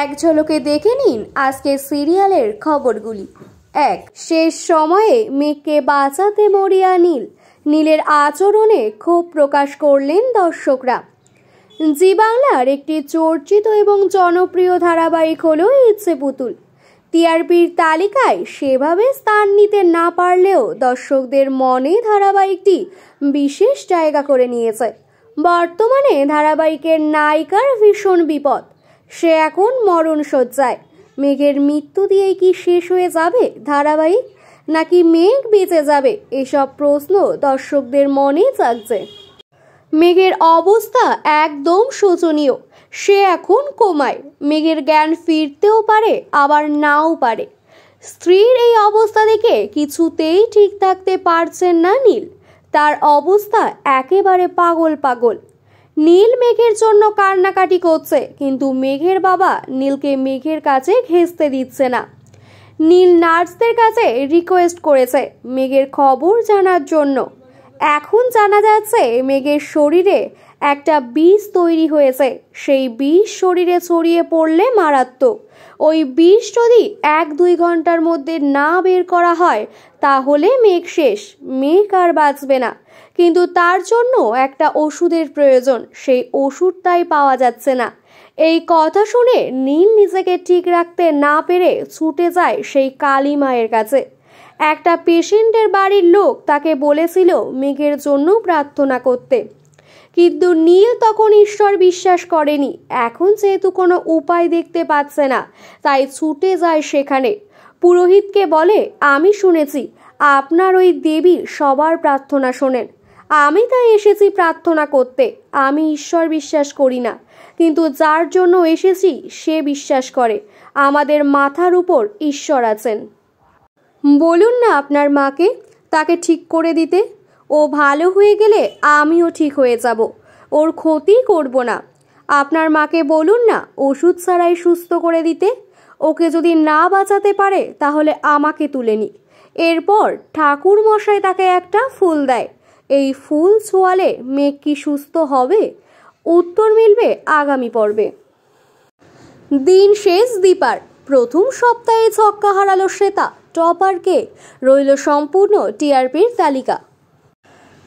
এক ঝলকে দেখে নিন আজকের সিরিয়ালের খবরগুলি। এক, শেষ সময়ে মেঘকে বাঁচাতে মরিয়া নীল। নীলের আচরণে ক্ষোভ প্রকাশ করলেন দর্শকরা। জি বাংলার একটি চর্চিত এবং জনপ্রিয় ধারাবাহিক হলো ইচ্ছে পুতুল। টিআরপির তালিকায় সেভাবে স্থান নিতে না পারলেও দর্শকদের মনে ধারাবাহিকটি বিশেষ জায়গা করে নিয়েছে। বর্তমানে ধারাবাহিকের নায়িকার ভীষণ বিপদ, সে এখন মরণশয্যায়। মেঘের মৃত্যু দিয়েই কি শেষ হয়ে যাবে ধারাবাহিক, নাকি মেঘ বেঁচে যাবে? এসব প্রশ্ন দর্শকদের মনে জাগছে। মেঘের অবস্থা একদম শোচনীয়, সে এখন কোমায়। মেঘের জ্ঞান ফিরতেও পারে আবার নাও পারে। স্ত্রীর এই অবস্থা দেখে কিছুতেই ঠিক থাকতে পারছেন না নীল। তার অবস্থা একেবারে পাগল পাগল। নীল মেঘের জন্য কান্নাকাটি করছে, কিন্তু মেঘের বাবা নীলকে মেঘের কাছে ঘেঁষতে দিচ্ছে না। নীল নার্সদের কাছে রিকোয়েস্ট করেছে মেঘের খবর জানার জন্য। এখন জানা যাচ্ছে মেঘের শরীরে একটা বিষ তৈরি হয়েছে। সেই বিষ শরীরে ছড়িয়ে পড়লে মারাত্মক। ওই বিষ যদি 1-2 ঘন্টার মধ্যে না বের করা হয় তাহলে মেঘ শেষ, মেঘ আর বাঁচবে না। কিন্তু তার জন্য একটা ওষুধের প্রয়োজন, সেই ওষুধটাই পাওয়া যাচ্ছে না। এই কথা শুনে নীল নিজেকে ঠিক রাখতে না পেরে ছুটে যায় সেই কালী মায়ের কাছে। একটা পেশেন্টের বাড়ির লোক তাকে বলেছিল মেঘের জন্য প্রার্থনা করতে, কিন্তু নীল তখন ঈশ্বর বিশ্বাস করেনি। এখন যেহেতু কোনো উপায় দেখতে পাচ্ছে না, তাই ছুটে যায় সেখানে। পুরোহিতকে বলে, আমি শুনেছি আপনার ওই দেবী সবার প্রার্থনা শোনেন, আমি তাই এসেছি প্রার্থনা করতে। আমি ঈশ্বর বিশ্বাস করি না, কিন্তু যার জন্য এসেছি সে বিশ্বাস করে আমাদের মাথার উপর ঈশ্বর আছেন। বলুন না আপনার মাকে, তাকে ঠিক করে দিতে। ও ভালো হয়ে গেলে আমিও ঠিক হয়ে যাব, ওর ক্ষতি করব না। আপনার মাকে বলুন না ওষুধ ছাড়াই সুস্থ করে দিতে। ওকে যদি না বাঁচাতে পারে তাহলে আমাকে তুলে নিক। এরপর ঠাকুর মশাই তাকে একটা ফুল দেয়। এই ফুল ছোঁয়ালে মেঘ কি সুস্থ হবে? উত্তর মিলবে আগামী পর্বে। দিন শেষ দীপার। প্রথম সপ্তাহে ছক্কা হারালো শ্বেতা। টপারকে রইল সম্পূর্ণ টিআরপির তালিকা।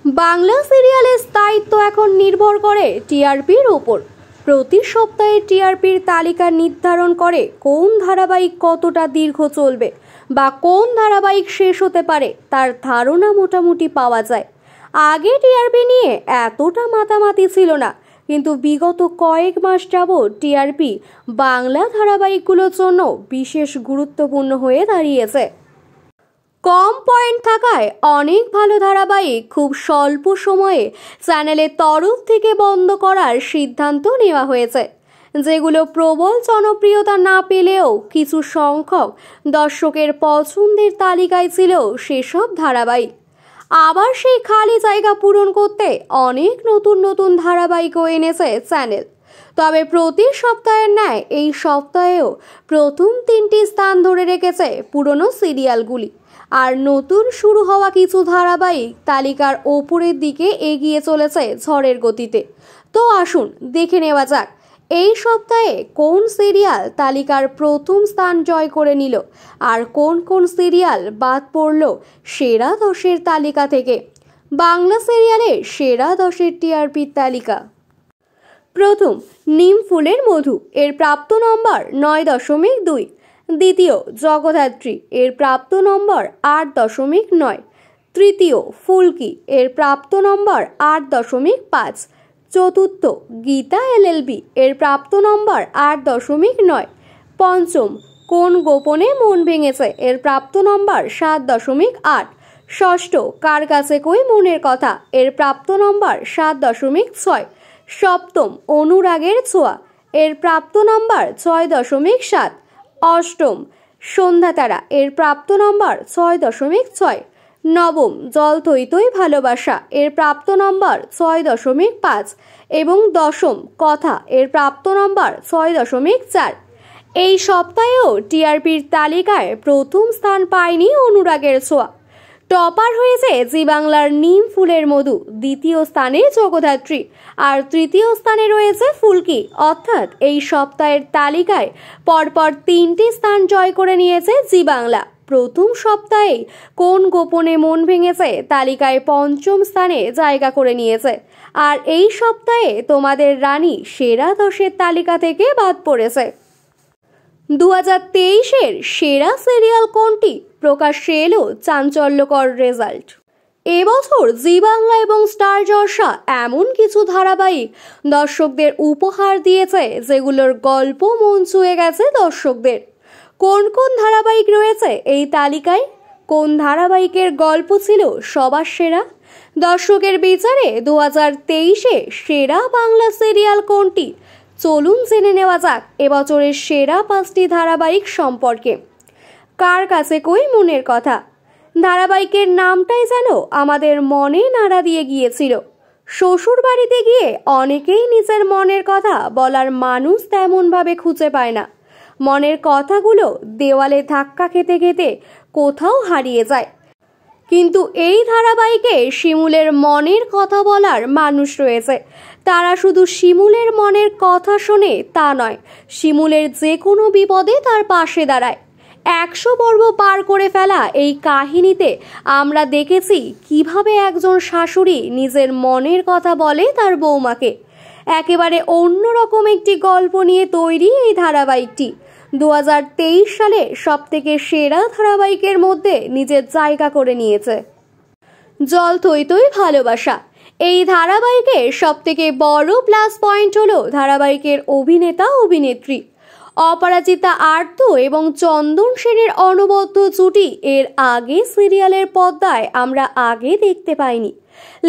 বাংলা সিরিয়ালের স্থায়িত্ব এখন নির্ভর করে টিআরপির ওপর। প্রতি সপ্তাহে টিআরপির তালিকা নির্ধারণ করে কোন ধারাবাহিক কতটা দীর্ঘ চলবে বা কোন ধারাবাহিক শেষ হতে পারে তার ধারণা মোটামুটি পাওয়া যায়। আগে টিআরপি নিয়ে এতটা মাতামাতি ছিল না, কিন্তু বিগত কয়েক মাস যাবৎ টিআরপি বাংলা ধারাবাহিকগুলোর জন্য বিশেষ গুরুত্বপূর্ণ হয়ে দাঁড়িয়েছে। কম পয়েন্ট থাকায় অনেক ভালো ধারাবাহিক খুব স্বল্প সময়ে চ্যানেলের তরফ থেকে বন্ধ করার সিদ্ধান্ত নেওয়া হয়েছে। যেগুলো প্রবল জনপ্রিয়তা না পেলেও কিছু সংখ্যক দর্শকের পছন্দের তালিকায় ছিল সেসব ধারাবাহিক। আবার সেই খালি জায়গা পূরণ করতে অনেক নতুন নতুন ধারাবাহিকও এনেছে চ্যানেল। তবে প্রতি সপ্তাহের ন্যায় এই সপ্তাহেও প্রথম 3টি স্থান ধরে রেখেছে পুরনো সিরিয়ালগুলি। আর নতুন শুরু হওয়া কিছু ধারাবাহিক তালিকার ওপরের দিকে এগিয়ে চলেছে ঝড়ের গতিতে। তো আসুন দেখে নেওয়া যাক এই সপ্তাহে কোন সিরিয়াল তালিকার প্রথম স্থান জয় করে নিল আর কোন কোন সিরিয়াল বাদ পড়ল সেরা 10-এর তালিকা থেকে। বাংলা সিরিয়ালের সেরা 10-এর টিআরপির তালিকা। প্রথম, নিম ফুলের মধু, এর প্রাপ্ত নম্বর 9.2। দ্বিতীয়, জগদ্ধাত্রী, এর প্রাপ্ত নম্বর 8.9। তৃতীয়, ফুলকি, এর প্রাপ্ত নম্বর 8.5। চতুর্থ, গীতা এলএলবি, এর প্রাপ্ত নম্বর 8.9। পঞ্চম, কোন গোপনে মন ভেঙেছে, এর প্রাপ্ত নম্বর 7.8। ষষ্ঠ, কার কাছে কই মনের কথা, এর প্রাপ্ত নম্বর 7.6। সপ্তম, অনুরাগের ছোঁয়া, এর প্রাপ্ত নম্বর 6.7। অষ্টম, সন্ধ্যা তারা, এর প্রাপ্ত নম্বর 6.6। নবম, জল থই থই ভালোবাসা, এর প্রাপ্ত নম্বর 6.5। এবং দশম, কথা, এর প্রাপ্ত নম্বর 6.4। এই সপ্তাহেও টিআরপির তালিকায় প্রথম স্থান পায়নি অনুরাগের ছোঁয়া। টপার হয়েছে জি বাংলার নিম ফুলের মধু, দ্বিতীয় স্থানে জগদ্ধাত্রী, আর তৃতীয় স্থানে রয়েছে ফুলকি। অর্থাৎ এই সপ্তাহের তালিকায় পরপর 3টি স্থান জয় করে নিয়েছে জি বাংলা। প্রথম সপ্তাহেই কোন গোপনে মন ভেঙেছে তালিকায় 5ম স্থানে জায়গা করে নিয়েছে, আর এই সপ্তাহে তোমাদের রানী সেরা 10-এর তালিকা থেকে বাদ পড়েছে। 2023-এর সেরা সিরিয়াল কোনটি? প্রকাশ্যে এলো চাঞ্চল্যকর রেজাল্ট। এবছর জি বাংলা এবং স্টার জলসা এমন কিছু ধারাবাহিক দর্শকদের উপহার দিয়েছে যেগুলোর গল্প মন ছুঁয়ে গেছে দর্শকদের। কোন কোন ধারাবাহিক রয়েছে এই তালিকায়? কোন ধারাবাহিকের গল্প ছিল সবার সেরা? দর্শকের বিচারে 2023-এ সেরা বাংলা সিরিয়াল কোনটি? চলুন জেনে নেওয়া যাক এবছরের সেরা 5টি ধারাবাহিক সম্পর্কে। কার কাছে কই মনের কথা ধারাবাহিকের নামটাই যেন আমাদের মনে নাড়া দিয়ে গিয়েছিল। শ্বশুর বাড়িতে গিয়ে অনেকেই নিজের মনের কথা বলার মানুষ তেমনভাবে খুঁজে পায় না। মনের কথাগুলো দেওয়ালে ধাক্কা খেতে খেতে কোথাও হারিয়ে যায়। কিন্তু এই ধারাবাহিকে শিমুলের মনের কথা বলার মানুষ রয়েছে। তারা শুধু শিমুলের মনের কথা শোনে তা নয়, শিমুলের যে কোনো বিপদে তার পাশে দাঁড়ায়। 100 পর্ব পার করে ফেলা এই কাহিনীতে আমরা দেখেছি কিভাবে একজন শাশুড়ি নিজের মনের কথা বলে তার বৌমাকে। একেবারে অন্যরকম একটি গল্প নিয়ে তৈরি এই ধারাবাহিকটি। 2023 সালে সবথেকে সেরা ধারাবাহিকের মধ্যে নিজের জায়গা করে নিয়েছে। জল থই থই ভালোবাসা এই ধারাবাহিকের সবথেকে বড় প্লাস পয়েন্ট হলো ধারাবাহিকের অভিনেতা অভিনেত্রী। অপরাজিতা আর্ত এবং চন্দন সেনের অনবদ্য জুটি এর আগে সিরিয়ালের পর্দায় আমরা আগে দেখতে পাইনি।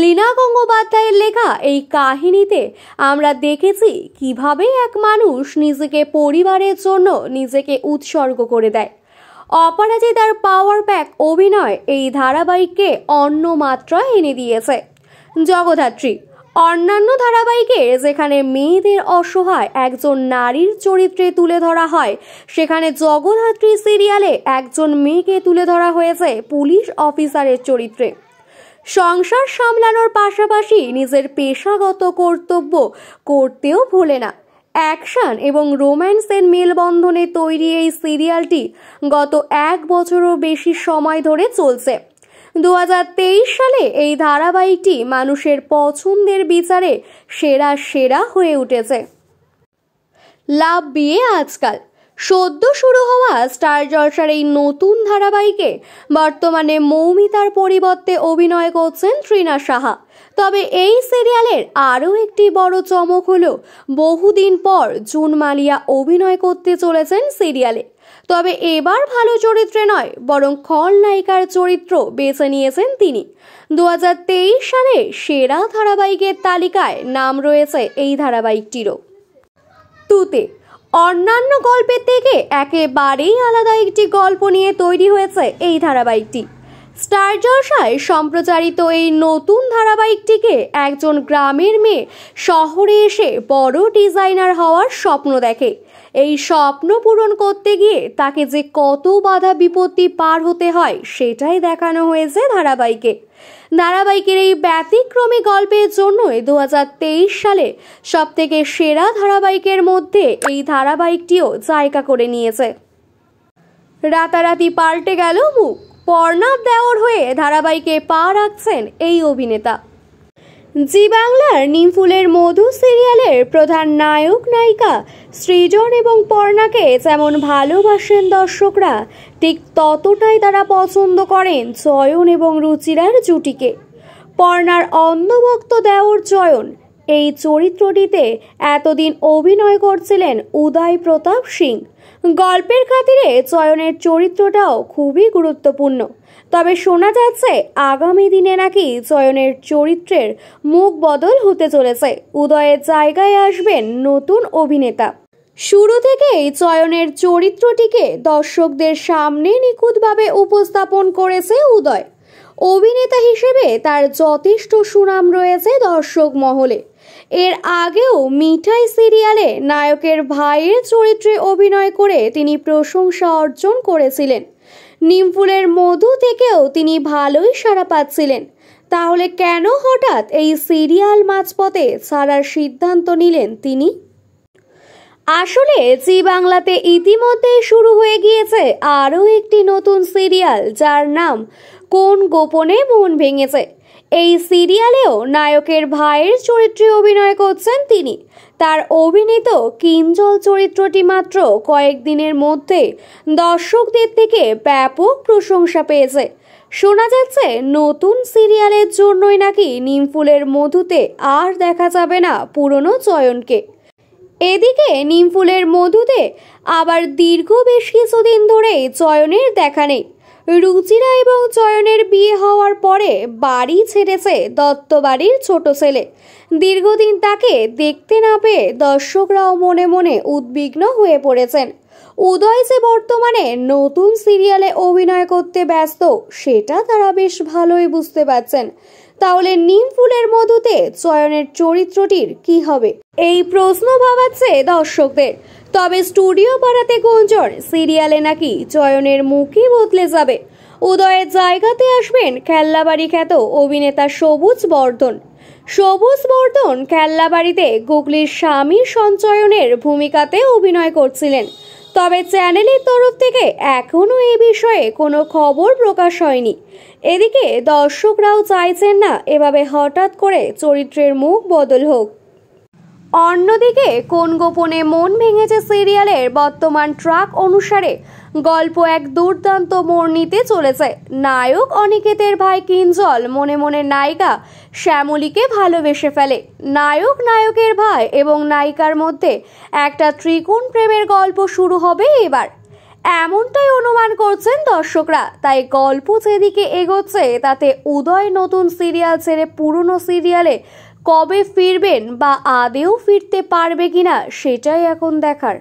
লীনা গঙ্গোপাধ্যায়ের লেখা এই কাহিনীতে আমরা দেখেছি কিভাবে এক মানুষ নিজেকে পরিবারের জন্য নিজেকে উৎসর্গ করে দেয়। অপরাজিতার পাওয়ার প্যাক অভিনয় এই ধারাবাহিককে অন্য মাত্রা এনে দিয়েছে। জগদ্ধাত্রী অন্যান্য ধারাবাহিকে যেখানে মেয়েদের অসহায় একজন নারীর চরিত্রে তুলে ধরা হয়, সেখানে জগদ্ধাত্রী সিরিয়ালে একজন মেয়েকে তুলে ধরা হয়েছে পুলিশ অফিসারের চরিত্রে। সংসার সামলানোর পাশাপাশি নিজের পেশাগত কর্তব্য করতেও ভোলে না। অ্যাকশন এবং রোম্যান্সের মেলবন্ধনে তৈরি এই সিরিয়ালটি গত 1 বছরও বেশি সময় ধরে চলছে। 2023 সালে এই ধারাবাহিকটি মানুষের পছন্দের বিচারে সেরা হয়ে উঠেছে। লাভ বিয়ে আজকাল সদ্য শুরু হওয়া স্টার জলসার এই নতুন ধারাবাহিকে বর্তমানে মৌমিতার পরিবর্তে অভিনয় করছেন তৃণা সাহা। তবে এই সিরিয়ালের আরও একটি বড় চমক হলো বহুদিন পর জুন মালিয়া অভিনয় করতে চলেছেন সিরিয়ালে। তবে এবার ভালো চরিত্রে নয়, বরং খলনায়িকার চরিত্র বেছে নিয়েছেন তিনি। 2023 সালে সেরা ধারাবাহিকের তালিকায় নাম রয়েছে এই ধারাবাহিকটিরও। তুতে অন্যান্য গল্পের থেকে একেবারেই আলাদা একটি গল্প নিয়ে তৈরি হয়েছে এই ধারাবাহিকটি। স্টার জলসায় সম্প্রচারিত এই নতুন ধারাবাহিকটিকে একজন গ্রামের মেয়ে শহরে এসে বড় ডিজাইনার হওয়ার স্বপ্ন দেখে। এই স্বপ্ন পূরণ করতে গিয়ে তাকে যে কত বাধা বিপত্তি পার হতে হয় সেটাই দেখানো হয়েছে ধারাবাহিকে। ধারাবাহিকের এই ব্যতিক্রমী গল্পের জন্যই 2023 সালে সবথেকে সেরা ধারাবাহিকের মধ্যে এই ধারাবাহিকটিও জায়গা করে নিয়েছে। রাতারাতি পাল্টে গেল মুখ, পর্ণার দেওর হয়ে ধারাবাহিকে পা রাখছেন এই অভিনেতা। জি বাংলার নিমফুলের মধু সিরিয়ালের প্রধান নায়ক নায়িকা সৃজন এবং পর্ণাকে যেমন ভালোবাসেন দর্শকরা, ঠিক ততটাই তারা পছন্দ করেন চয়ন এবং রুচিরার জুটিকে। পর্ণার অন্ধভক্ত দেওর চয়ন এই চরিত্রটিতে এতদিন অভিনয় করছিলেন উদয় প্রতাপ সিং। গল্পের খাতিরে চয়নের চরিত্রটাও খুবই গুরুত্বপূর্ণ। তবে শোনা যাচ্ছে আগামী দিনে নাকি চয়নের চরিত্রের মুখ বদল হতে চলেছে। উদয়ের জায়গায় আসবেন নতুন অভিনেতা। শুরু থেকেই চয়নের চরিত্রটিকে দর্শকদের সামনে নিখুঁতভাবে উপস্থাপন করেছে উদয়। অভিনেতা হিসেবে তার যথেষ্ট সুনাম রয়েছে দর্শক মহলে। এর আগেও মিঠাই সিরিয়ালে নায়কের ভাইয়ের চরিত্রে অভিনয় করে তিনি প্রশংসা অর্জন করেছিলেন। নিমফুলের মধু থেকেও তিনি ভালোই সাড়া পাচ্ছিলেন। তাহলে কেন হঠাৎ এই সিরিয়াল মাঝপথে ছাড়ার সিদ্ধান্ত নিলেন তিনি? আসলে জি বাংলাতে ইতিমধ্যে শুরু হয়ে গিয়েছে আরও একটি নতুন সিরিয়াল, যার নাম কোন গোপনে মন ভেঙেছে। এই সিরিয়ালেও নায়কের ভাইয়ের চরিত্রে অভিনয় করছেন তিনি। তার অভিনীত কিঞ্জল চরিত্রটি মাত্র কয়েকদিনের মধ্যে দর্শকদের থেকে ব্যাপক প্রশংসা পেয়েছে। শোনা যাচ্ছে নতুন সিরিয়ালের জন্যই নাকি নিমফুলের মধুতে আর দেখা যাবে না পুরনো চয়নকে। এদিকে নিমফুলের মধুতে আবার দীর্ঘ বেশ কিছুদিন ধরে চয়নের দেখা নেই। রুচিরা এবং চয়নের বিয়ে হওয়ার পরে বাড়ি ছেড়েছে দত্ত বাড়ির ছোট ছেলে। দীর্ঘদিন তাকে দেখতে না পেয়ে দর্শকরাও মনে মনে উদ্বিগ্ন হয়ে পড়েছেন। উদয় যে বর্তমানে নতুন সিরিয়ালে অভিনয় করতে ব্যস্ত, সেটা তারা বেশ ভালোই বুঝতে পারছেন। তাহলে নিমফুলের মধুতে চয়নের চরিত্রটির কি হবে, এই প্রশ্ন ভাবাচ্ছে দর্শকদের। তবে স্টুডিও পাড়াতে গুঞ্জন সিরিয়ালে নাকি চয়নের মুখই বদলে যাবে। উদয়ের জায়গাতে আসবেন খেল্লাবাড়ি খ্যাত অভিনেতা সবুজ বর্ধন। সবুজ বর্ধন খেল্লাবাড়িতে গুগলির স্বামী সঞ্চয়নের ভূমিকাতে অভিনয় করছিলেন। তবে চ্যানেলের তরফ থেকে এখনো এই বিষয়ে কোনো খবর প্রকাশ হয়নি। এদিকে দর্শকরাও চাইছেন না এভাবে হঠাৎ করে চরিত্রের মুখ বদল হোক। অন্যদিকে কোন গোপনে মন ভেঙেছে সিরিয়ালের বর্তমান ট্র্যাক অনুসারে গল্প এক দুর্দান্ত মোড় নিতে চলেছে। নায়ক অনিকেতের ভাই কিঞ্জল মনে মনে নায়িকা শ্যামলীকে ভালোবেসে ফেলে। নায়ক, নায়কের ভাই এবং নায়িকার মধ্যে একটা ত্রিকোণ প্রেমের গল্প শুরু হবে এবার, এমনটাই অনুমান করছেন দর্শকরা। তাই গল্প যেদিকে এগোচ্ছে তাতে উদয় নতুন সিরিয়াল ছেড়ে পুরনো সিরিয়ালে কবে ফিরবেন বা আদেও ফিরতে পারবে কিনা সেটাই এখন দেখার।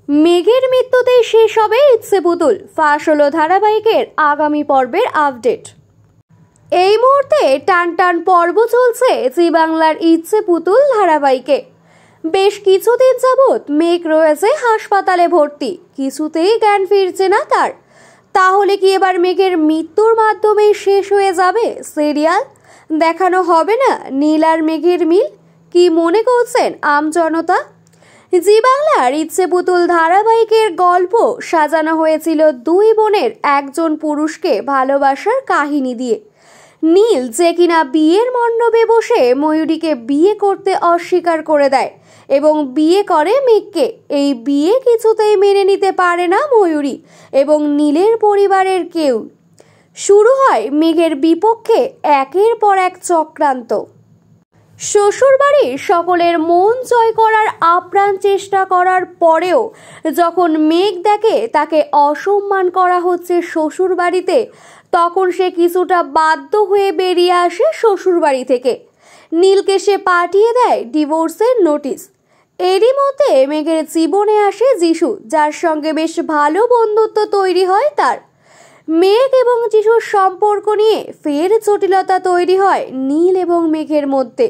মেঘের মৃত্যুতেই শেষ হবে ইচ্ছে পুতুল, ফাঁস হলো ধারাবাহিকের আগামী পর্বের আপডেট। এই মুহূর্তে টান টান পর্ব চলছে জি বাংলার ইচ্ছে পুতুল ধারাবাহিকে। বেশ কিছুদিন যাবৎ মেঘ রয়েছে হাসপাতালে ভর্তি, কিছুতেই জ্ঞান ফিরছে না তার। তাহলে কি এবার মেঘের মৃত্যুর মাধ্যমে শেষ হয়ে যাবে সিরিয়াল? দেখানো হবে না নীল আর মেঘের মিল? কি মনে করছেন আমজনতা? জি বাংলার ইচ্ছে পুতুল ধারাবাহিকের গল্প সাজানো হয়েছিল দুই বোনের একজন পুরুষকে ভালোবাসার কাহিনী দিয়ে। নীল যে কিনা বিয়ের মণ্ডপে বসে ময়ূরীকে বিয়ে করতে অস্বীকার করে দেয় এবং বিয়ে করে মেঘকে। এই বিয়ে কিছুতেই মেনে নিতে পারে না ময়ূরী এবং নীলের পরিবারের কেউ। শুরু হয় মেঘের বিপক্ষে একের পর এক চক্রান্ত। শ্বশুরবাড়ির সকলের মন জয় করার আপ্রাণ চেষ্টা করার পরেও যখন মেঘ দেখে তাকে অসম্মান করা হচ্ছে শ্বশুরবাড়িতে, তখন সে কিছুটা বাধ্য হয়ে বেরিয়ে আসে শ্বশুরবাড়ি থেকে। নীলকে সে পাঠিয়ে দেয় ডিভোর্সের নোটিশ। এরই মধ্যে মেঘের জীবনে আসে যিশু, যার সঙ্গে বেশ ভালো বন্ধুত্ব তৈরি হয় তার। মেঘ এবং যিশুর সম্পর্ক নিয়ে ফের জটিলতা তৈরি হয় নীল এবং মেঘের মধ্যে।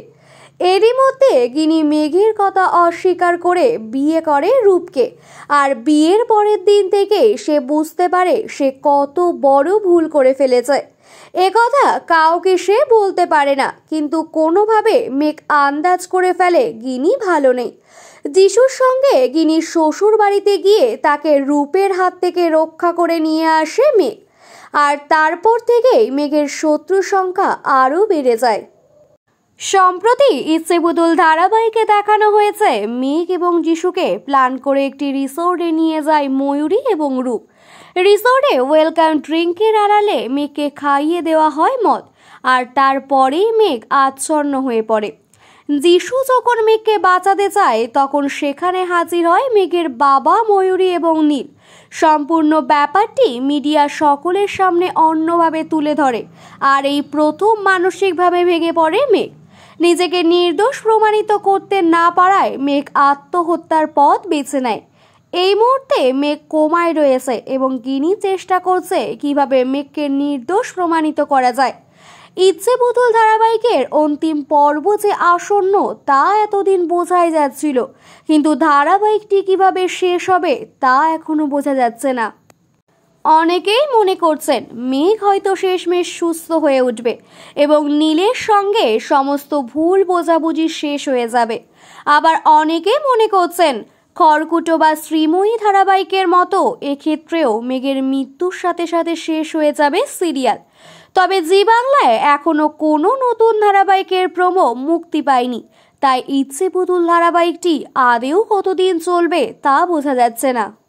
এরই মধ্যে গিনি মেঘের কথা অস্বীকার করে বিয়ে করে রূপকে। আর বিয়ের পরের দিন থেকে সে বুঝতে পারে সে কত বড় ভুল করে ফেলেছে। একথা কাউকে সে বলতে পারে না, কিন্তু কোনোভাবে মেঘ আন্দাজ করে ফেলে গিনি ভালো নেই। যিশুর সঙ্গে গিনির শ্বশুর বাড়িতে গিয়ে তাকে রূপের হাত থেকে রক্ষা করে নিয়ে আসে মেঘ। আর তারপর থেকেই মেঘের শত্রু সংখ্যা আরও বেড়ে যায়। সম্প্রতি ইচ্ছে পুতুল ধারাবাহিকে দেখানো হয়েছে মেঘ এবং যিশুকে প্ল্যান করে একটি রিসোর্টে নিয়ে যায় ময়ূরী এবং রূপ। রিসোর্টে ওয়েলকাম ড্রিঙ্কের আড়ালে মেঘকে খাইয়ে দেওয়া হয় মদ, আর তারপরেই মেঘ আচ্ছন্ন হয়ে পড়ে। যিশু যখন মেঘকে বাঁচাতে চায় তখন সেখানে হাজির হয় মেঘের বাবা, ময়ূরী এবং নীল। সম্পূর্ণ ব্যাপারটি মিডিয়া সকলের সামনে অন্যভাবে তুলে ধরে, আর এই প্রথম মানসিকভাবে ভেঙে পড়ে মেঘ। নিজেকে নির্দোষ প্রমাণিত করতে না পারায় মেঘ আত্মহত্যার পথ বেছে নেয়। এই মুহূর্তে মেঘ কোমায় রয়েছে এবং গিনি চেষ্টা করছে কিভাবে মেঘকে নির্দোষ প্রমাণিত করা যায়। ইচ্ছে পুতুল ধারাবাহিকের অন্তিম পর্ব যে আসন্ন তা এতদিন বোঝাই যাচ্ছিল, কিন্তু ধারাবাহিকটি কিভাবে শেষ হবে তা এখনো বোঝা যাচ্ছে না। অনেকেই মনে করছেন মেঘ হয়তো শেষমেশ সুস্থ হয়ে উঠবে এবং নীলের সঙ্গে সমস্ত ভুল বোঝাবুঝি শেষ হয়ে যাবে। আবার অনেকে মনে করছেন খড়কুটো বা শ্রীময়ী ধারাবাহিকের মতো এক্ষেত্রেও মেঘের মৃত্যুর সাথে সাথে শেষ হয়ে যাবে সিরিয়াল। তবে জি বাংলায় এখনো কোনো নতুন ধারাবাহিকের প্রোমো মুক্তি পায়নি, তাই ইচ্ছে পুতুল ধারাবাহিকটি আদেও কতদিন চলবে তা বোঝা যাচ্ছে না।